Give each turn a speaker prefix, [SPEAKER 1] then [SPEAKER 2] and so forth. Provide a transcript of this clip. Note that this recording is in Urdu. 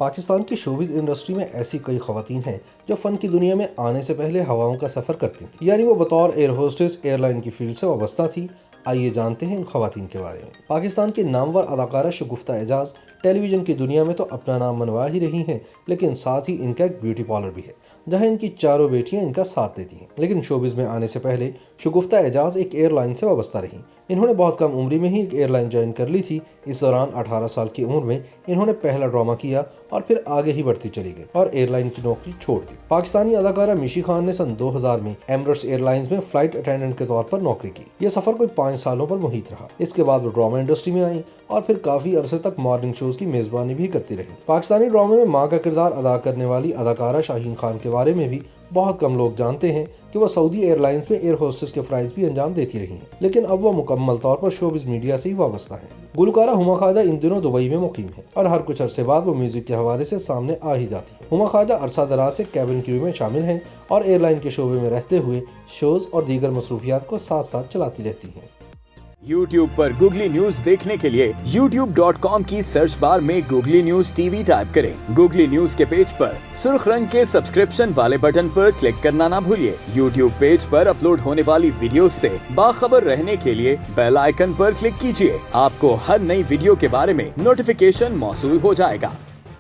[SPEAKER 1] پاکستان کی شوبز انڈسٹری میں ایسی کئی خواتین ہیں جو فن کی دنیا میں آنے سے پہلے ہواؤں کا سفر کرتی تھیں، یعنی وہ بطور ایئر ہوسٹس ایئر لائن کی فیلڈ سے وابستہ تھی۔ آئیے جانتے ہیں ان خواتین کے بارے میں۔ پاکستان کی نامور اداکارہ شگفتہ اعجاز ٹیلی ویژن کی دنیا میں تو اپنا نام منوا ہی رہی ہیں، لیکن ساتھ ہی ان کا ایک بیوٹی پارلر بھی ہے جہاں ان کی چاروں بیٹیاں ان کا ساتھ دیتی ہیں۔ لیکن شوبز میں آنے سے پہلے شگفتہ اعجاز ایک ایئر لائن سے وابستہ رہی۔ انہوں نے بہت کم عمری میں ہی ایک ایئر لائن جوائن کر لی تھی۔ اس دوران 18 سال کی عمر میں انہوں نے پہلا ڈرامہ کیا اور پھر آگے ہی بڑھتی چلی گئی اور ایئر لائن کی نوکری چھوڑ دی۔ پاکستانی اداکارہ میشی خان نے سن 2000 میں ایمریٹس ایئر لائنز میں فلائٹ اٹینڈنٹ کے طور پر نوکری کی۔ یہ سفر کوئی 5 سالوں پر محیط رہا۔ اس کے بعد وہ ڈرامہ انڈسٹری میں آئیں اور پھر کافی عرصے تک مارننگ شوز کی میزبانی بھی کرتی رہی۔ پاکستانی ڈرامے میں ماں کا کردار ادا کرنے والی اداکارہ شاہین خان کے بارے میں بھی بہت کم لوگ جانتے ہیں کہ وہ سعودی ایئر لائنز میں ایئر ہوسٹس کے فرائض بھی انجام دیتی رہی ہیں، لیکن اب وہ مکمل طور پر شوبز میڈیا سے ہی وابستہ ہیں۔ گلوکارہ ہما خواجہ ان دنوں دبئی میں مقیم ہیں اور ہر کچھ عرصے بعد وہ میوزک کے حوالے سے سامنے آ ہی جاتی ہیں۔ ہما خواجہ عرصہ دراز سے کیبن کریو میں شامل ہیں اور ایئر لائن کے شعبے میں رہتے ہوئے شوز اور دیگر مصروفیات کو ساتھ ساتھ چلاتی رہتی ہیں۔
[SPEAKER 2] YouTube پر گوگلی نیوز دیکھنے کے لیے youtube.com کی سرچ بار میں googly news T V type کریں۔ گوگلی نیوز کے پیج پر سرخ رنگ کے سبسکرپشن والے بٹن پر کلک کرنا نہ بھولیے۔ YouTube پیج پر اپلوڈ ہونے والی ویڈیوز سے باخبر رہنے کے لیے بیل آئیکن پر کلک کیجیے۔ آپ کو ہر نئی ویڈیو کے بارے میں نوٹیفیکیشن موصول ہو جائے گا۔